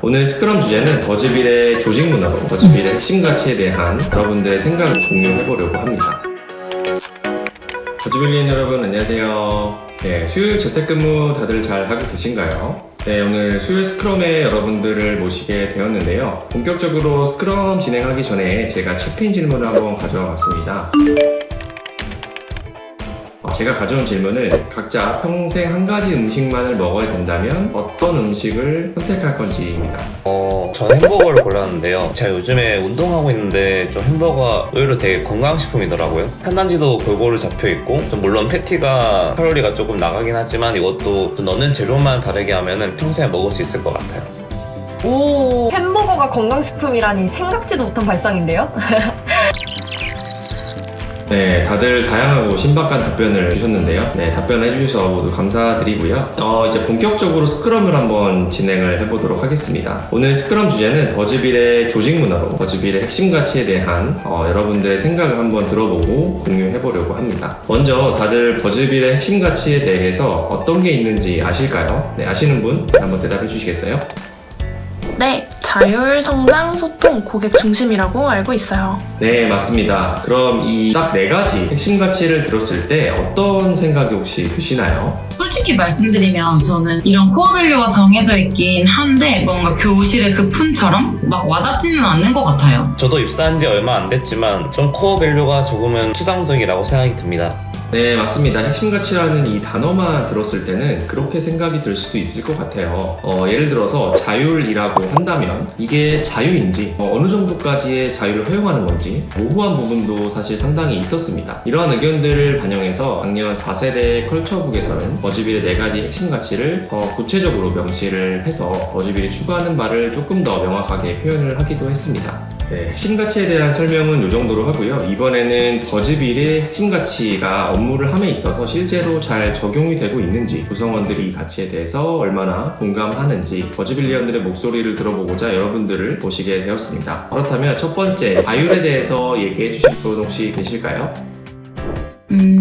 오늘 스크럼 주제는 버즈빌의 조직 문화로 버즈빌의 핵심 가치에 대한 여러분들의 생각을 공유해보려고 합니다. 버즈빌리인 여러분 안녕하세요. 네, 수요일 재택근무 다들 잘 하고 계신가요? 네, 오늘 수요일 스크럼에 여러분들을 모시게 되었는데요. 본격적으로 스크럼 진행하기 전에 제가 체크인 질문을 한번 가져와 봤습니다. 제가 가져온 질문은 각자 평생 한 가지 음식만을 먹어야 된다면 어떤 음식을 선택할 건지입니다. 전 햄버거를 골랐는데요. 제가 요즘에 운동하고 있는데 좀 햄버거가 의외로 되게 건강식품이더라고요. 탄단지도 골고루 잡혀있고 물론 패티가 칼로리가 조금 나가긴 하지만 이것도 넣는 재료만 다르게 하면 평생에 먹을 수 있을 것 같아요. 오, 햄버거가 건강식품이라니 생각지도 못한 발상인데요? 네, 다들 다양하고 신박한 답변을 주셨는데요. 네, 답변을 해주셔서 모두 감사드리고요. 이제 본격적으로 스크럼을 한번 진행을 해보도록 하겠습니다. 오늘 스크럼 주제는 버즈빌의 조직 문화로 버즈빌의 핵심 가치에 대한 여러분들의 생각을 한번 들어보고 공유해보려고 합니다. 먼저 다들 버즈빌의 핵심 가치에 대해서 어떤 게 있는지 아실까요? 네, 아시는 분 한번 대답해 주시겠어요? 네, 자율, 성장, 소통, 고객 중심이라고 알고 있어요. 네, 맞습니다. 그럼 이 딱 네 가지 핵심 가치를 들었을 때 어떤 생각이 혹시 드시나요? 솔직히 말씀드리면 저는 이런 코어 밸류가 정해져 있긴 한데 뭔가 교실의 그 푼처럼 막 와닿지는 않는 것 같아요. 저도 입사한 지 얼마 안 됐지만 좀 코어 밸류가 조금은 추상적이라고 생각이 듭니다. 네, 맞습니다. 핵심 가치라는 이 단어만 들었을 때는 그렇게 생각이 들 수도 있을 것 같아요. 예를 들어서 자율이라고 한다면 이게 자유인지 어느 정도까지의 자유를 허용하는 건지 모호한 부분도 사실 상당히 있었습니다. 이러한 의견들을 반영해서 작년 4세대 컬처북에서는 버즈빌의 4가지 핵심 가치를 더 구체적으로 명시를 해서 버즈빌이 추구하는 바를 조금 더 명확하게 표현을 하기도 했습니다. 네, 핵심 가치에 대한 설명은 이 정도로 하고요. 이번에는 버즈빌의 핵심 가치가 업무를 함에 있어서 실제로 잘 적용이 되고 있는지, 구성원들이 이 가치에 대해서 얼마나 공감하는지 버즈빌리언들의 목소리를 들어보고자 여러분들을 모시게 되었습니다. 그렇다면 첫 번째, 자율에 대해서 얘기해 주실 분 혹시 계실까요?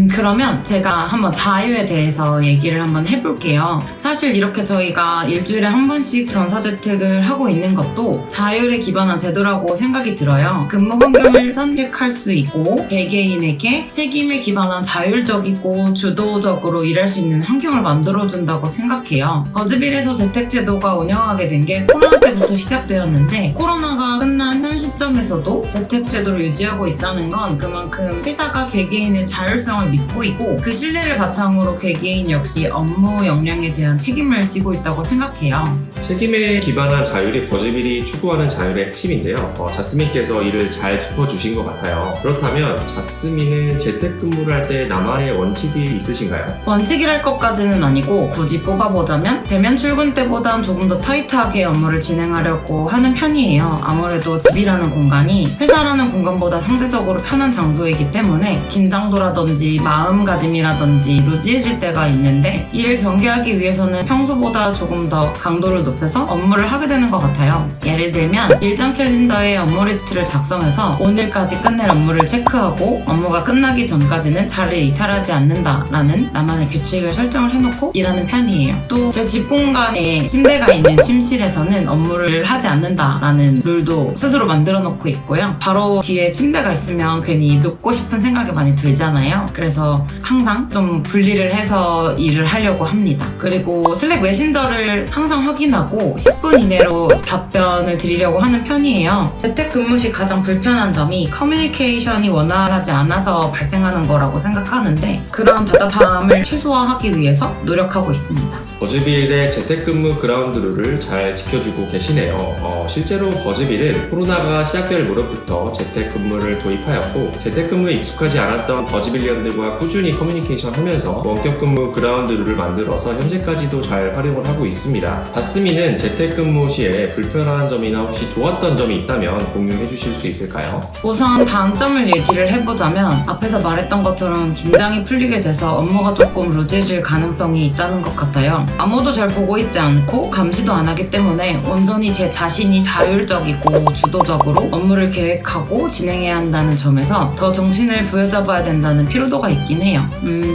그러면 제가 한번 자유에 대해서 얘기를 한번 해볼게요. 사실 이렇게 저희가 일주일에 한 번씩 전사재택을 하고 있는 것도 자율에 기반한 제도라고 생각이 들어요. 근무 환경을 선택할 수 있고 개개인에게 책임에 기반한 자율적이고 주도적으로 일할 수 있는 환경을 만들어준다고 생각해요. 버즈빌에서 재택제도가 운영하게 된 게 코로나 때부터 시작되었는데 코로나가 끝난 현 시점에서도 재택제도를 유지하고 있다는 건 그만큼 회사가 개개인의 자율성을 믿고 있고 그 신뢰를 바탕으로 개개인 역시 업무 역량에 대한 책임을 지고 있다고 생각해요. 책임에 기반한 자율이 버즈빌이 추구하는 자율의 핵심인데요. 자스민께서 이를 잘 짚어주신 것 같아요. 그렇다면 자스민은 재택근무를 할 때 나만의 원칙이 있으신가요? 원칙이랄 것까지는 아니고 굳이 뽑아보자면 대면 출근 때보단 조금 더 타이트하게 업무를 진행하려고 하는 편이에요. 아무래도 집이라는 공간이 회사라는 공간보다 상대적으로 편한 장소이기 때문에 긴장도라든지 마음가짐이라든지 루즈해질 때가 있는데 이를 경계하기 위해서는 평소보다 조금 더 강도를 높여서 업무를 하게 되는 것 같아요. 예를 들면 일정 캘린더에 업무 리스트를 작성해서 오늘까지 끝낼 업무를 체크하고 업무가 끝나기 전까지는 자리를 이탈하지 않는다라는 나만의 규칙을 설정을 해놓고 일하는 편이에요. 또 제 집 공간에 침대가 있는 침실에서는 업무를 하지 않는다라는 룰도 스스로 만들어 놓고 있고요. 바로 뒤에 침대가 있으면 괜히 눕고 싶은 생각이 많이 들잖아요. 그래서 항상 좀 분리를 해서 일을 하려고 합니다. 그리고 슬랙 메신저를 항상 확인하고 10분 이내로 답변을 드리려고 하는 편이에요. 재택근무 시 가장 불편한 점이 커뮤니케이션이 원활하지 않아서 발생하는 거라고 생각하는데 그런 답답함을 최소화하기 위해서 노력하고 있습니다. 버즈빌의 재택근무 그라운드 룰을 잘 지켜주고 계시네요. 실제로 버즈빌은 코로나가 시작될 무렵부터 재택근무를 도입하였고 재택근무에 익숙하지 않았던 버즈빌리언들과 꾸준히 커뮤니케이션 하면서 원격 근무 그라운드 룰을 만들어서 현재까지도 잘 활용을 하고 있습니다. 자스민은 재택근무 시에 불편한 점이나 혹시 좋았던 점이 있다면 공유해 주실 수 있을까요? 우선 단점을 얘기를 해보자면 앞에서 말했던 것처럼 긴장이 풀리게 돼서 업무가 조금 루즈해질 가능성이 있다는 것 같아요. 아무도 잘 보고 있지 않고 감시도 안 하기 때문에 온전히 제 자신이 자율적이고 주도적으로 업무를 계획하고 진행해야 한다는 점에서 더 정신을 부여잡아야 된다는 피로도가 있긴 해요.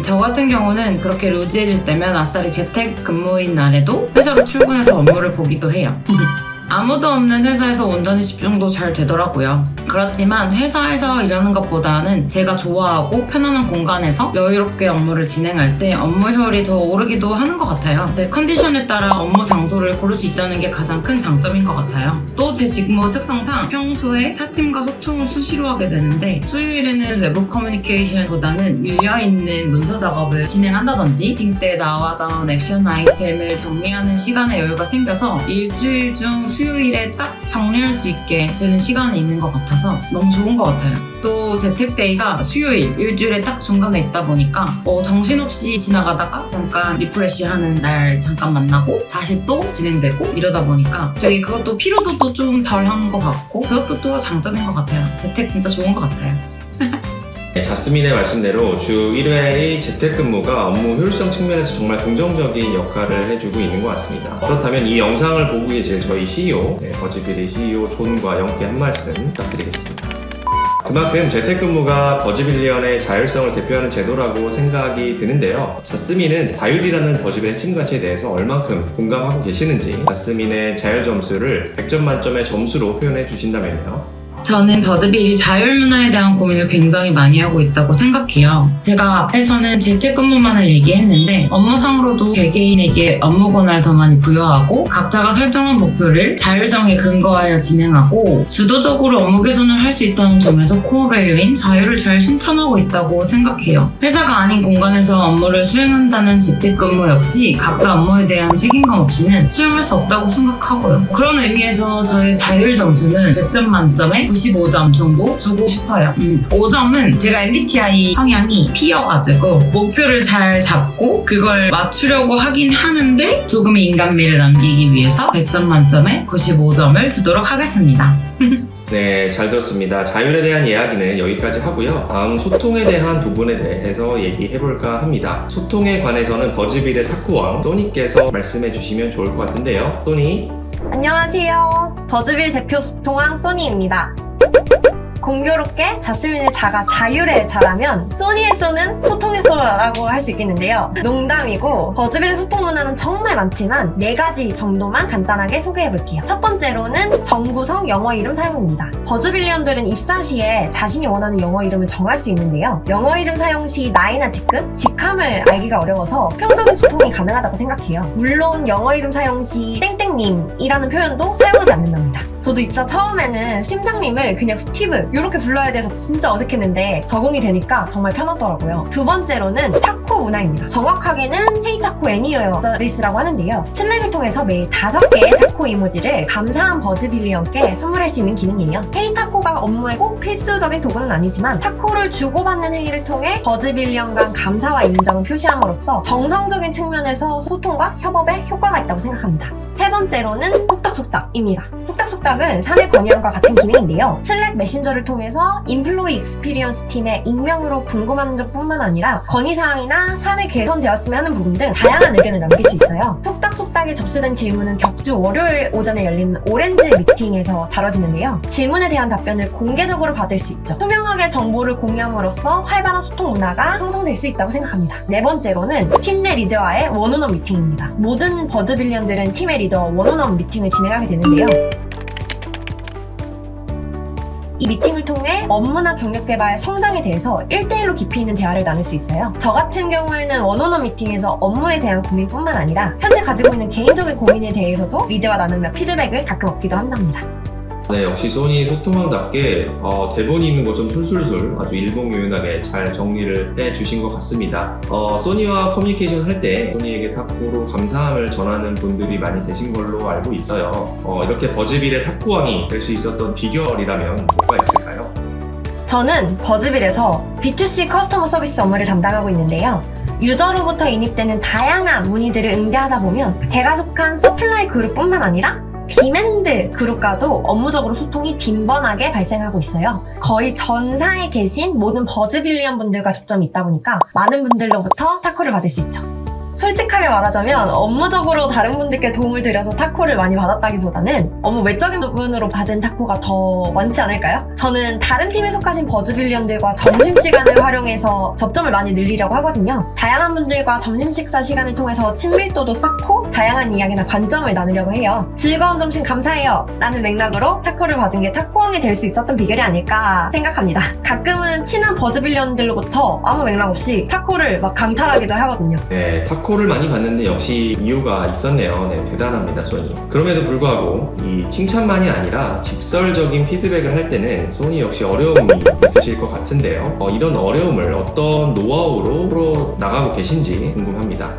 저 같은 경우는 그렇게 루즈해질 때면 아싸리 재택 근무인 날에도 회사로 출근해서 업무를 보기도 해요. 아무도 없는 회사에서 온전히 집중도 잘 되더라고요. 그렇지만 회사에서 일하는 것보다는 제가 좋아하고 편안한 공간에서 여유롭게 업무를 진행할 때 업무 효율이 더 오르기도 하는 것 같아요. 제 컨디션에 따라 업무 장소를 고를 수 있다는 게 가장 큰 장점인 것 같아요. 또 제 직무 특성상 평소에 타팀과 소통을 수시로 하게 되는데 수요일에는 외부 커뮤니케이션보다는 밀려있는 문서 작업을 진행한다든지 미팅 때 나와던 액션 아이템을 정리하는 시간의 여유가 생겨서 일주일 중 수요일에 딱 정리할 수 있게 되는 시간이 있는 것 같아서 너무 좋은 것 같아요. 또 재택데이가 수요일, 일주일에 딱 중간에 있다 보니까 정신없이 지나가다가 잠깐 리프레시하는 날 잠깐 만나고 다시 또 진행되고 이러다 보니까 되게 그것도 피로도도 좀 덜한 것 같고 그것도 또 장점인 것 같아요. 재택 진짜 좋은 것 같아요. 자스민의 말씀대로 주 1회의 재택근무가 업무 효율성 측면에서 정말 긍정적인 역할을 해주고 있는 것 같습니다. 그렇다면 이 영상을 보고 계실 저희 CEO, 버즈빌의 CEO 존과 영께 한 말씀 부탁드리겠습니다. 그만큼 재택근무가 버즈빌리언의 자율성을 대표하는 제도라고 생각이 드는데요. 자스민은 자율이라는 버즈빌의 핵심 가치에 대해서 얼만큼 공감하고 계시는지 자스민의 자율 점수를 100점 만점의 점수로 표현해 주신다면요. 저는 버즈빌이 자율문화에 대한 고민을 굉장히 많이 하고 있다고 생각해요. 제가 앞에서는 재택근무만을 얘기했는데 업무상으로도 개개인에게 업무 권한을 더 많이 부여하고 각자가 설정한 목표를 자율성에 근거하여 진행하고 주도적으로 업무 개선을 할 수 있다는 점에서 코어 밸류인 자율을 잘 실천하고 있다고 생각해요. 회사가 아닌 공간에서 업무를 수행한다는 재택근무 역시 각자 업무에 대한 책임감 없이는 수행할 수 없다고 생각하고요. 그런 의미에서 저의 자율 점수는 100점 만점에 95점 정도 주고 싶어요. 5점은 제가 MBTI 성향이 P여가지고 목표를 잘 잡고 그걸 맞추려고 하긴 하는데 조금의 인간미를 남기기 위해서 100점 만점에 95점을 주도록 하겠습니다. 네, 잘 들었습니다. 자율에 대한 이야기는 여기까지 하고요. 다음 소통에 대한 부분에 대해서 얘기해볼까 합니다. 소통에 관해서는 버즈빌의 탁구왕 소니께서 말씀해 주시면 좋을 것 같은데요. 소니. 안녕하세요. 버즈빌 대표 소통왕 소니입니다. 공교롭게 자스민의 자가 자율의 자라면 소니의 소는 소통의 소라고 할 수 있겠는데요. 농담이고 버즈빌의 소통 문화는 정말 많지만 4가지 정도만 간단하게 소개해볼게요. 첫 번째로는 정구성 영어 이름 사용입니다. 버즈빌리언들은 입사 시에 자신이 원하는 영어 이름을 정할 수 있는데요. 영어 이름 사용 시 나이나 직급, 직함을 알기가 어려워서 수평적인 소통이 가능하다고 생각해요. 물론 영어 이름 사용 시 땡땡님이라는 표현도 사용하지 않는답니다. 저도 입사 처음에는 팀장님을 그냥 스티브 이렇게 불러야 돼서 진짜 어색했는데 적응이 되니까 정말 편하더라고요. 두 번째로는 타코 문화입니다. 정확하게는 헤이 타코 애니어 서비스라고 하는데요. 슬랙을 통해서 매일 5개의 타코 이모지를 감사한 버즈빌리언께 선물할 수 있는 기능이에요. 헤이 타코가 업무에 꼭 필수적인 도구는 아니지만 타코를 주고받는 행위를 통해 버즈빌리언 간 감사와 인정을 표시함으로써 정성적인 측면에서 소통과 협업에 효과가 있다고 생각합니다. 세 번째로는 속닥속닥입니다. 속닥속닥은 사내 건의함과 같은 기능인데요. 슬랙 메신저를 통해서 인플로이 익스피리언스 팀의 익명으로 궁금한 점뿐만 아니라 건의사항이나 사내 개선되었으면 하는 부분 등 다양한 의견을 남길 수 있어요. 속닥속닥에 접수된 질문은 격주 월요일 오전에 열리는 오렌지 미팅에서 다뤄지는데요. 질문에 대한 답변을 공개적으로 받을 수 있죠. 투명하게 정보를 공유함으로써 활발한 소통 문화가 형성될 수 있다고 생각합니다. 네 번째로는 팀 내 리더와의 원온원 미팅입니다. 모든 버즈빌리언들은 팀의 리더 원온원 미팅을 진행하게 되는데요. 이 미팅을 통해 업무나 경력 개발, 성장에 대해서 1대1로 깊이 있는 대화를 나눌 수 있어요. 저 같은 경우에는 원온원 미팅에서 업무에 대한 고민뿐만 아니라 현재 가지고 있는 개인적인 고민에 대해서도 리더와 나누며 피드백을 가끔 얻기도 한답니다. 네, 역시 소니 소통왕답게 대본이 있는 거 좀 술술술 아주 일목요연하게 잘 정리를 해주신 것 같습니다. 소니와 커뮤니케이션 할 때 소니에게 탁구로 감사함을 전하는 분들이 많이 계신 걸로 알고 있어요. 이렇게 버즈빌의 탁구왕이 될 수 있었던 비결이라면 뭐가 있을까요? 저는 버즈빌에서 B2C 커스터머 서비스 업무를 담당하고 있는데요. 유저로부터 인입되는 다양한 문의들을 응대하다 보면 제가 속한 서플라이 그룹뿐만 아니라 디맨드 그룹과도 업무적으로 소통이 빈번하게 발생하고 있어요. 거의 전사에 계신 모든 버즈빌리언 분들과 접점이 있다 보니까 많은 분들로부터 타코를 받을 수 있죠. 솔직하게 말하자면 업무적으로 다른 분들께 도움을 드려서 타코를 많이 받았다기보다는 업무 외적인 부분으로 받은 타코가 더 많지 않을까요? 저는 다른 팀에 속하신 버즈빌리언들과 점심시간을 활용해서 접점을 많이 늘리려고 하거든요. 다양한 분들과 점심 식사 시간을 통해서 친밀도도 쌓고 다양한 이야기나 관점을 나누려고 해요. 즐거운 점심 감사해요 라는 맥락으로 타코를 받은 게 타코왕이 될 수 있었던 비결이 아닐까 생각합니다. 가끔은 친한 버즈빌리언들로부터 아무 맥락 없이 타코를 막 강탈하기도 하거든요. 네, 타코를 많이 받는데 역시 이유가 있었네요. 네, 대단합니다, 소니. 그럼에도 불구하고 이 칭찬만이 아니라 직설적인 피드백을 할 때는 소니 역시 어려움이 있으실 것 같은데요. 이런 어려움을 어떤 노하우로 풀어 나가고 계신지 궁금합니다.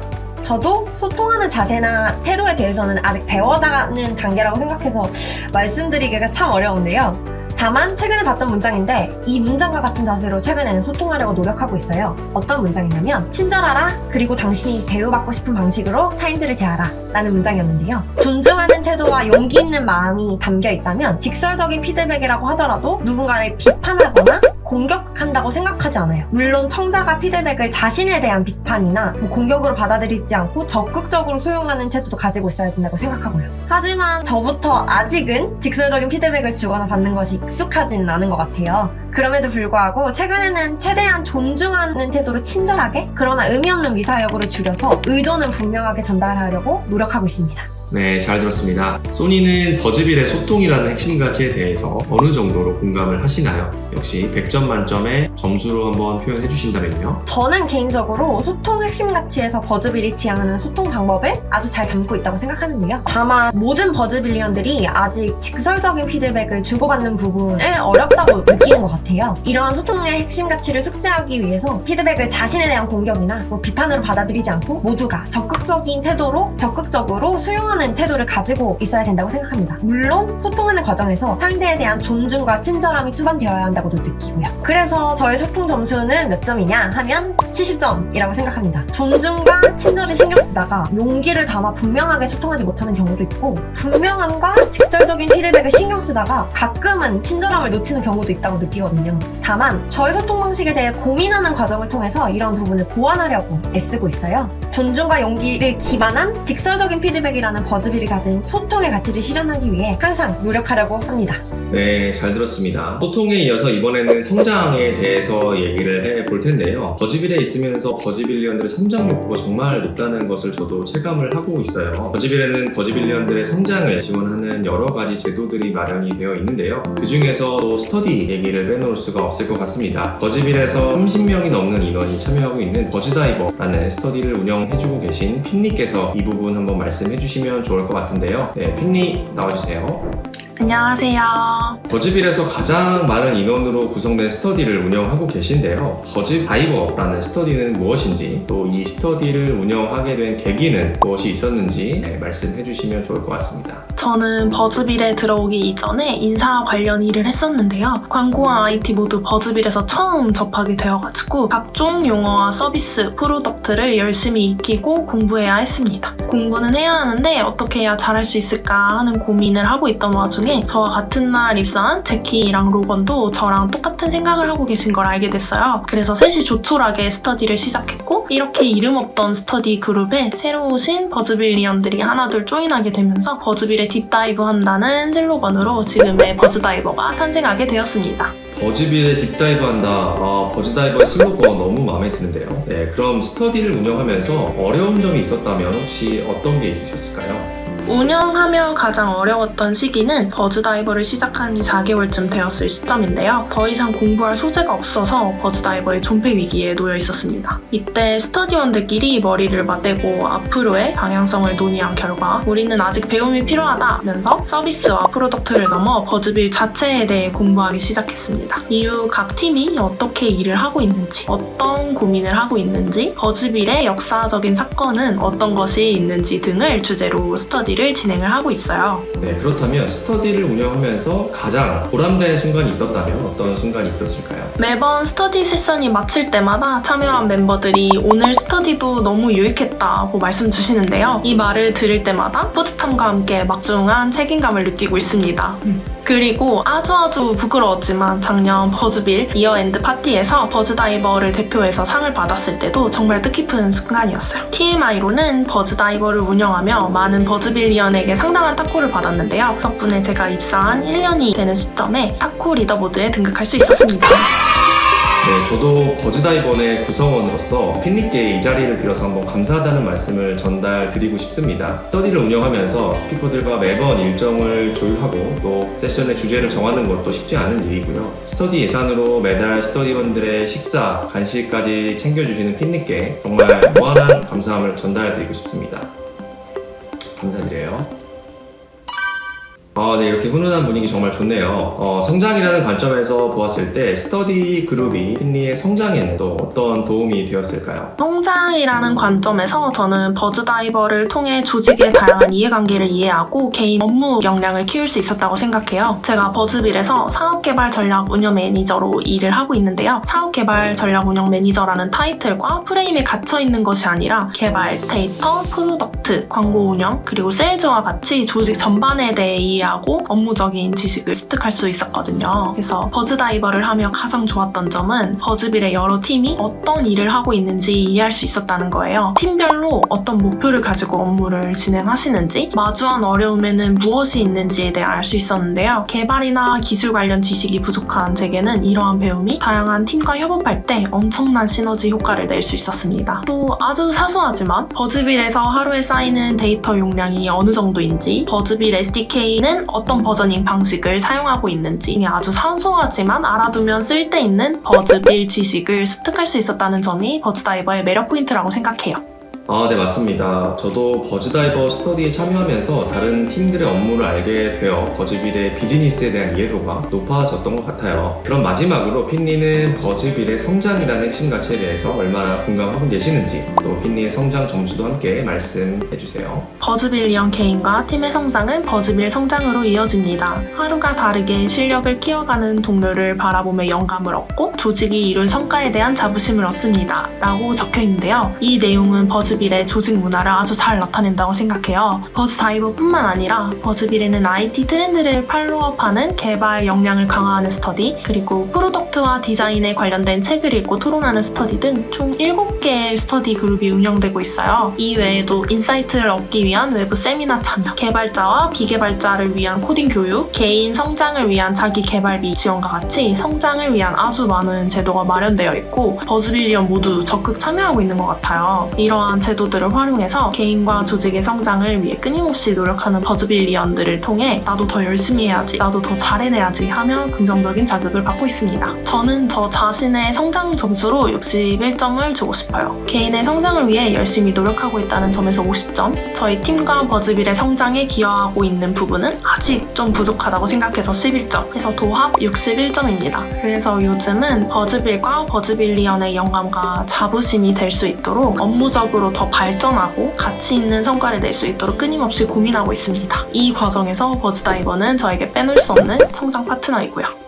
저도 소통하는 자세나 태도에 대해서는 아직 배워나가는 단계라고 생각해서 말씀드리기가 참 어려운데요. 다만 최근에 봤던 문장인데 이 문장과 같은 자세로 최근에는 소통하려고 노력하고 있어요. 어떤 문장이냐면 친절하라 그리고 당신이 대우받고 싶은 방식으로 타인들을 대하라 라는 문장이었는데요. 존중하는 태도와 용기 있는 마음이 담겨 있다면 직설적인 피드백이라고 하더라도 누군가를 비판하거나 공격한다고 생각하지 않아요. 물론 청자가 피드백을 자신에 대한 비판이나 공격으로 받아들이지 않고 적극적으로 수용하는 태도도 가지고 있어야 된다고 생각하고요. 하지만 저부터 아직은 직설적인 피드백을 주거나 받는 것이 익숙하지는 않은 것 같아요. 그럼에도 불구하고 최근에는 최대한 존중하는 태도로 친절하게 그러나 의미 없는 미사역으로 줄여서 의도는 분명하게 전달하려고 노력하고 있습니다. 네, 잘 들었습니다. 소니는 버즈빌의 소통이라는 핵심 가치에 대해서 어느 정도로 공감을 하시나요? 역시 100점 만점에 점수로 한번 표현해 주신다면요? 저는 개인적으로 소통 핵심 가치에서 버즈빌이 지향하는 소통 방법을 아주 잘 담고 있다고 생각하는데요. 다만 모든 버즈빌리언들이 아직 직설적인 피드백을 주고받는 부분을 어렵다고 느끼는 것 같아요. 이러한 소통의 핵심 가치를 숙지하기 위해서 피드백을 자신에 대한 공격이나 비판으로 받아들이지 않고 모두가 적극적인 태도로 적극적으로 수용하는 태도를 가지고 있어야 된다고 생각합니다. 물론 소통하는 과정에서 상대에 대한 존중과 친절함이 수반되어야 한다고도 느끼고요. 그래서 저의 소통 점수는 몇 점이냐 하면 70점이라고 생각합니다. 존중과 친절을 신경 쓰다가 용기를 담아 분명하게 소통하지 못하는 경우도 있고 분명함과 직설적인 피드백을 신경 쓰다가 가끔은 친절함을 놓치는 경우도 있다고 느끼거든요. 다만 저의 소통 방식에 대해 고민하는 과정을 통해서 이런 부분을 보완하려고 애쓰고 있어요. 존중과 용기를 기반한 직설적인 피드백이라는 버즈빌이 가진 소통의 가치를 실현하기 위해 항상 노력하려고 합니다. 네, 잘 들었습니다. 소통에 이어서 이번에는 성장에 대해서 얘기를 해볼 텐데요. 버즈빌에 있으면서 버즈빌리언들의 성장 욕구가 정말 높다는 것을 저도 체감을 하고 있어요. 버즈빌에는 버즈빌리언들의 성장을 지원하는 여러 가지 제도들이 마련이 되어 있는데요. 그 중에서 또 스터디 얘기를 빼놓을 수가 없을 것 같습니다. 버즈빌에서 30명이 넘는 인원이 참여하고 있는 버즈다이버라는 스터디를 운영해주고 계신 핀리께서 이 부분 한번 말씀해주시면 좋을 것 같은데요. 네, 핀리 나와주세요. 안녕하세요. 버즈빌에서 가장 많은 인원으로 구성된 스터디를 운영하고 계신데요. 버즈다이버라는 스터디는 무엇인지 또 이 스터디를 운영하게 된 계기는 무엇이 있었는지 말씀해 주시면 좋을 것 같습니다. 저는 버즈빌에 들어오기 이전에 인사 관련 일을 했었는데요. 광고와 IT 모두 버즈빌에서 처음 접하게 되어가지고 각종 용어와 서비스, 프로덕트를 열심히 익히고 공부해야 했습니다. 공부는 해야 하는데 어떻게 해야 잘할 수 있을까 하는 고민을 하고 있던 와중에 저와 같은 날 입사한 제키랑 로건도 저랑 똑같은 생각을 하고 계신 걸 알게 됐어요. 그래서 셋이 조촐하게 스터디를 시작했고 이렇게 이름 없던 스터디 그룹에 새로 오신 버즈빌리언들이 하나둘 조인하게 되면서 버즈빌에 딥다이브 한다는 슬로건으로 지금의 버즈다이버가 탄생하게 되었습니다. 버즈빌에 딥다이브 한다. 버즈다이버의 슬로건 너무 마음에 드는데요. 네, 그럼 스터디를 운영하면서 어려운 점이 있었다면 혹시 어떤 게 있으셨을까요? 운영하며 가장 어려웠던 시기는 버즈다이버를 시작한 지 4개월쯤 되었을 시점인데요. 더 이상 공부할 소재가 없어서 버즈다이버의 존폐 위기에 놓여 있었습니다. 이때 스터디원들끼리 머리를 맞대고 앞으로의 방향성을 논의한 결과 우리는 아직 배움이 필요하다면서 서비스와 프로덕트를 넘어 버즈빌 자체에 대해 공부하기 시작했습니다. 이후 각 팀이 어떻게 일을 하고 있는지, 어떤 고민을 하고 있는지, 버즈빌의 역사적인 사건은 어떤 것이 있는지 등을 주제로 스터디 스터디를 진행을 하고 있어요. 네, 그렇다면 스터디를 운영하면서 가장 보람된 순간이 있었다면 어떤 순간이 있었을까요? 매번 스터디 세션이 마칠 때마다 참여한 멤버들이 오늘 스터디도 너무 유익했다고 말씀 주시는데요. 이 말을 들을 때마다 뿌듯함과 함께 막중한 책임감을 느끼고 있습니다. 그리고 아주 부끄러웠지만 작년 버즈빌 이어엔드 파티에서 버즈다이버를 대표해서 상을 받았을 때도 정말 뜻깊은 순간이었어요. TMI로는 버즈다이버를 운영하며 많은 버즈빌리언에게 상당한 타코를 받았는데요. 덕분에 제가 입사한 1년이 되는 시점에 타코 리더보드에 등극할 수 있었습니다. 네, 저도 버즈다이번의 구성원으로서 핀님께 이 자리를 빌어서 한번 감사하다는 말씀을 전달드리고 싶습니다. 스터디를 운영하면서 스피커들과 매번 일정을 조율하고 또 세션의 주제를 정하는 것도 쉽지 않은 일이고요. 스터디 예산으로 매달 스터디원들의 식사, 간식까지 챙겨주시는 핀님께 정말 무한한 감사함을 전달드리고 싶습니다. 감사드려요. 네, 이렇게 훈훈한 분위기 정말 좋네요. 성장이라는 관점에서 보았을 때 스터디 그룹이 핀리의 성장에는 또 어떤 도움이 되었을까요? 성장이라는 관점에서 저는 버즈다이버를 통해 조직의 다양한 이해관계를 이해하고 개인 업무 역량을 키울 수 있었다고 생각해요. 제가 버즈빌에서 사업개발 전략 운영 매니저로 일을 하고 있는데요. 사업개발 전략 운영 매니저라는 타이틀과 프레임에 갇혀있는 것이 아니라 개발, 데이터, 프로덕트, 광고 운영, 그리고 세일즈와 같이 조직 전반에 대해 이해하고 업무적인 지식을 습득할 수 있었거든요. 그래서 버즈다이버를 하며 가장 좋았던 점은 버즈빌의 여러 팀이 어떤 일을 하고 있는지 이해할 수 있었다는 거예요. 팀별로 어떤 목표를 가지고 업무를 진행하시는지, 마주한 어려움에는 무엇이 있는지에 대해 알 수 있었는데요. 개발이나 기술 관련 지식이 부족한 제게는 이러한 배움이 다양한 팀과 협업할 때 엄청난 시너지 효과를 낼 수 있었습니다. 또 아주 사소하지만 버즈빌에서 하루에 쌓이는 데이터 용량이 어느 정도인지, 버즈빌 SDK는 어떤 버저닝 방식을 사용하고 있는지 등의 아주 사소하지만 알아두면 쓸데있는 버즈빌 지식을 습득할 수 있었다는 점이 버즈다이버의 매력 포인트라고 생각해요. 네, 맞습니다. 저도 버즈다이버 스터디에 참여하면서 다른 팀들의 업무를 알게 되어 버즈빌의 비즈니스에 대한 이해도가 높아졌던 것 같아요. 그럼 마지막으로 핀리는 버즈빌의 성장이라는 핵심 가치에 대해서 얼마나 공감하고 계시는지, 또 핀리의 성장 점수도 함께 말씀해주세요. 버즈빌리언 개인과 팀의 성장은 버즈빌 성장으로 이어집니다. 하루가 다르게 실력을 키워가는 동료를 바라보며 영감을 얻고 조직이 이룬 성과에 대한 자부심을 얻습니다. 라고 적혀있는데요. 이 내용은 버즈빌의 조직 문화를 아주 잘 나타낸다고 생각해요. 버즈다이버뿐만 아니라 버즈빌에는 IT 트렌드를 팔로우업하는 개발 역량을 강화하는 스터디, 그리고 프로덕트와 디자인에 관련된 책을 읽고 토론하는 스터디 등 총 7개의 스터디 그룹이 운영되고 있어요. 이 외에도 인사이트를 얻기 위한 외부 세미나 참여, 개발자와 비개발자를 위한 코딩 교육, 개인 성장을 위한 자기 개발비 지원과 같이 성장을 위한 아주 많은 제도가 마련되어 있고 버즈빌리언 모두 적극 참여하고 있는 것 같아요. 이러한 제도들을 활용해서 개인과 조직의 성장을 위해 끊임없이 노력하는 버즈빌리언들을 통해 나도 더 열심히 해야지, 나도 더 잘해내야지 하며 긍정적인 자극을 받고 있습니다. 저는 저 자신의 성장 점수로 61점을 주고 싶어요. 개인의 성장을 위해 열심히 노력하고 있다는 점에서 50점, 저희 팀과 버즈빌의 성장에 기여하고 있는 부분은 아직 좀 부족하다고 생각해서 11점, 그래서 도합 61점입니다. 그래서 요즘은 버즈빌과 버즈빌리언의 영감과 자부심이 될 수 있도록 업무적으로 더 발전하고 가치 있는 성과를 낼 수 있도록 끊임없이 고민하고 있습니다. 이 과정에서 버즈다이버는 저에게 빼놓을 수 없는 성장 파트너이고요.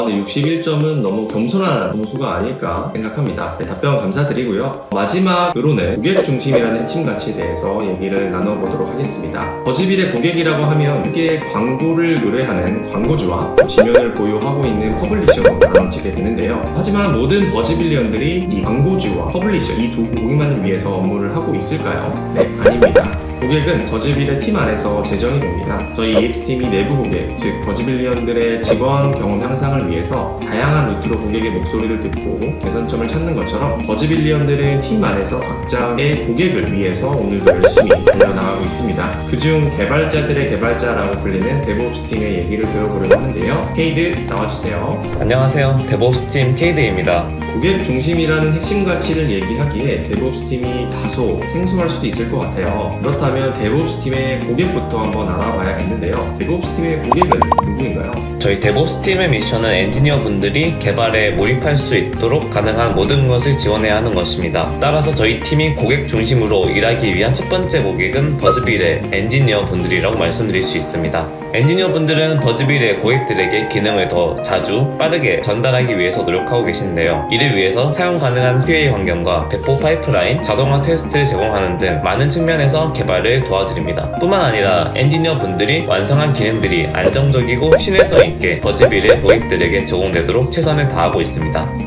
네, 61점은 너무 겸손한 점수가 아닐까 생각합니다. 네, 답변 감사드리고요. 마지막으로는 고객 중심이라는 핵심 가치에 대해서 얘기를 나눠보도록 하겠습니다. 버즈빌의 고객이라고 하면 크게 광고를 의뢰하는 광고주와 지면을 보유하고 있는 퍼블리셔로 나눠지게 되는데요. 하지만 모든 버즈빌리언들이 이 광고주와 퍼블리셔, 이 두 고객만을 위해서 업무를 하고 있을까요? 네, 아닙니다. 고객은 버즈빌의 팀 안에서 제정이 됩니다. 저희 EX팀이 내부 고객, 즉 버즈빌리언들의 직원 경험 향상을 위해서 다양한 루트로 고객의 목소리를 듣고 개선점을 찾는 것처럼 버즈빌리언들은 팀 안에서 각자의 고객을 위해서 오늘도 열심히 달려나가고 있습니다. 그중 개발자들의 개발자라고 불리는 데브옵스 팀의 얘기를 들어보려고 하는데요. 케이드 나와주세요. 안녕하세요. 데브옵스 팀 케이드입니다. 고객 중심이라는 핵심 가치를 얘기하기에 데브옵스 팀이 다소 생소할 수도 있을 것 같아요. 그렇다면 데브옵스 팀의 고객부터 한번 알아봐야겠는데요. 데브옵스 팀의 고객은 누구인가요? 저희 데보스 팀의 미션은 엔지니어 분들이 개발에 몰입할 수 있도록 가능한 모든 것을 지원해야 하는 것입니다. 따라서 저희 팀이 고객 중심으로 일하기 위한 첫 번째 고객은 버즈빌의 엔지니어 분들이라고 말씀드릴 수 있습니다. 엔지니어 분들은 버즈빌의 고객들에게 기능을 더 자주 빠르게 전달하기 위해서 노력하고 계신데요. 이를 위해서 사용 가능한 QA 환경과 배포 파이프라인, 자동화 테스트를 제공하는 등 많은 측면에서 개발을 도와드립니다. 뿐만 아니라 엔지니어 분들이 완성한 기능들이 안정적이고 신뢰성 있게 버즈빌의 고객들에게 제공되도록 최선을 다하고 있습니다.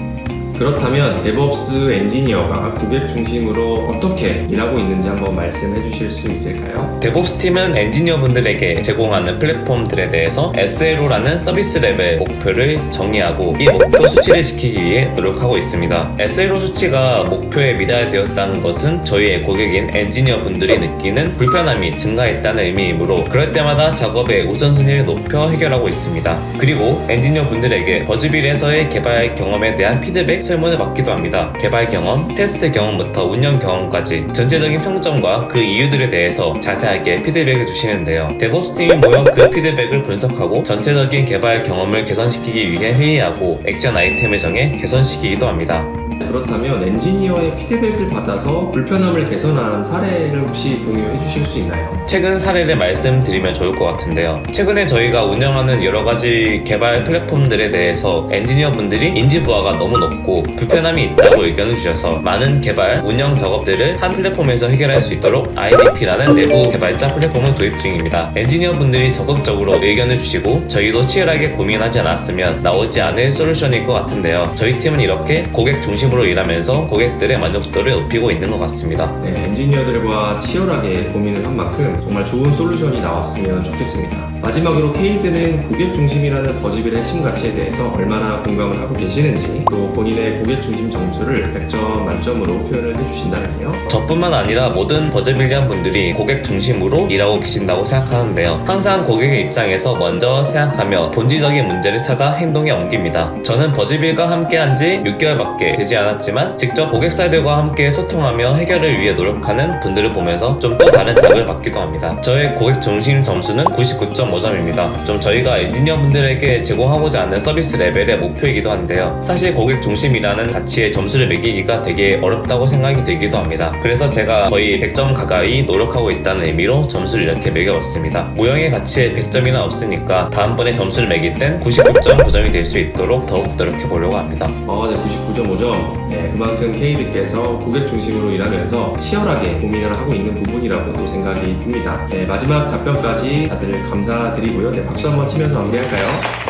그렇다면 데브옵스 엔지니어가 고객 중심으로 어떻게 일하고 있는지 한번 말씀해 주실 수 있을까요? 데브옵스 팀은 엔지니어 분들에게 제공하는 플랫폼들에 대해서 SLO라는 서비스 레벨 목표를 정의하고 이 목표 수치를 지키기 위해 노력하고 있습니다. SLO 수치가 목표에 미달되었다는 것은 저희의 고객인 엔지니어 분들이 느끼는 불편함이 증가했다는 의미이므로 그럴 때마다 작업의 우선순위를 높여 해결하고 있습니다. 그리고 엔지니어 분들에게 버즈빌에서의 개발 경험에 대한 피드백 설문을 받기도 합니다. 개발 경험, 테스트 경험부터 운영 경험까지 전체적인 평점과 그 이유들에 대해서 자세하게 피드백을 주시는데요. 데브옵스 팀이 모여 그 피드백을 분석하고 전체적인 개발 경험을 개선시키기 위해 회의하고 액션 아이템을 정해 개선시키기도 합니다. 그렇다면 엔지니어의 피드백을 받아서 불편함을 개선한 사례를 혹시 공유해 주실 수 있나요? 최근 사례를 말씀드리면 좋을 것 같은데요. 최근에 저희가 운영하는 여러가지 개발 플랫폼들에 대해서 엔지니어 분들이 인지부하가 너무 높고 불편함이 있다고 의견을 주셔서 많은 개발, 운영 작업들을 한 플랫폼에서 해결할 수 있도록 IDP라는 내부 개발자 플랫폼을 도입 중입니다. 엔지니어 분들이 적극적으로 의견을 주시고 저희도 치열하게 고민하지 않았으면 나오지 않을 솔루션일 것 같은데요. 저희 팀은 이렇게 고객 중심으로 일하면서 고객들의 만족도를 높이고 있는 것 같습니다. 네, 엔지니어들과 치열하게 고민을 한 만큼 정말 좋은 솔루션이 나왔으면 좋겠습니다. 마지막으로 케이드는 고객 중심이라는 버즈빌의 핵심 가치에 대해서 얼마나 공감을 하고 계시는지 또 본인의 고객 중심 점수를 100점 만점으로 표현을 해주신다면요. 저뿐만 아니라 모든 버즈빌리언 분들이 고객 중심으로 일하고 계신다고 생각하는데요. 항상 고객의 입장에서 먼저 생각하며 본질적인 문제를 찾아 행동에 옮깁니다. 저는 버즈빌과 함께한 지 6개월밖에 되지 않았지만 직접 고객사들과 함께 소통하며 해결을 위해 노력하는 분들을 보면서 좀 또 다른 자극을 받기도 합니다. 저의 고객 중심 점수는 99.5점입니다. 좀 저희가 엔지니어 분들에게 제공하고자 하는 서비스 레벨의 목표이기도 한데요. 사실 고객 중심이라는 가치에 점수를 매기기가 되게 어렵다고 생각이 들기도 합니다. 그래서 제가 거의 100점 가까이 노력하고 있다는 의미로 점수를 이렇게 매겨봤습니다. 무형의 가치에 100점이나 없으니까 다음번에 점수를 매길 땐 99.9점이 될 수 있도록 더욱 노력해보려고 합니다. 네, 99.5점. 네, 그만큼 케이드께서 고객 중심으로 일하면서 치열하게 고민을 하고 있는 부분이라고도 생각이 듭니다. 네, 마지막 답변까지 다들 감사드리고요. 네, 박수 한번 치면서 마무리할까요?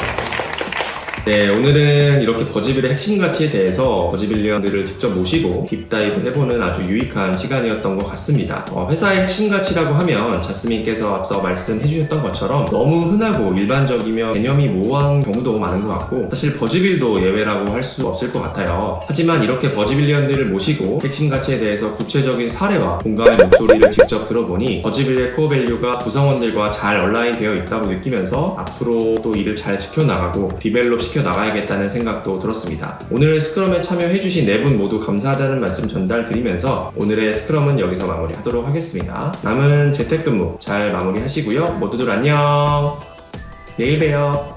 네, 오늘은 이렇게 버즈빌의 핵심 가치에 대해서 버즈빌리언들을 직접 모시고 딥다이브 해보는 아주 유익한 시간이었던 것 같습니다. 회사의 핵심 가치라고 하면 자스민께서 앞서 말씀해주셨던 것처럼 너무 흔하고 일반적이며 개념이 모호한 경우도 많은 것 같고 사실 버즈빌도 예외라고 할 수 없을 것 같아요. 하지만 이렇게 버즈빌리언들을 모시고 핵심 가치에 대해서 구체적인 사례와 공감의 목소리를 직접 들어보니 버즈빌의 코어밸류가 구성원들과 잘 얼라인되어 있다고 느끼면서 앞으로 또 이를 잘 지켜나가고 디벨롭 나가야겠다는 생각도 들었습니다. 오늘 스크럼에 참여해주신 4분 모두 감사하다는 말씀 전달드리면서 오늘의 스크럼은 여기서 마무리하도록 하겠습니다. 남은 재택근무 잘 마무리하시고요. 모두들 안녕. 내일 봬요.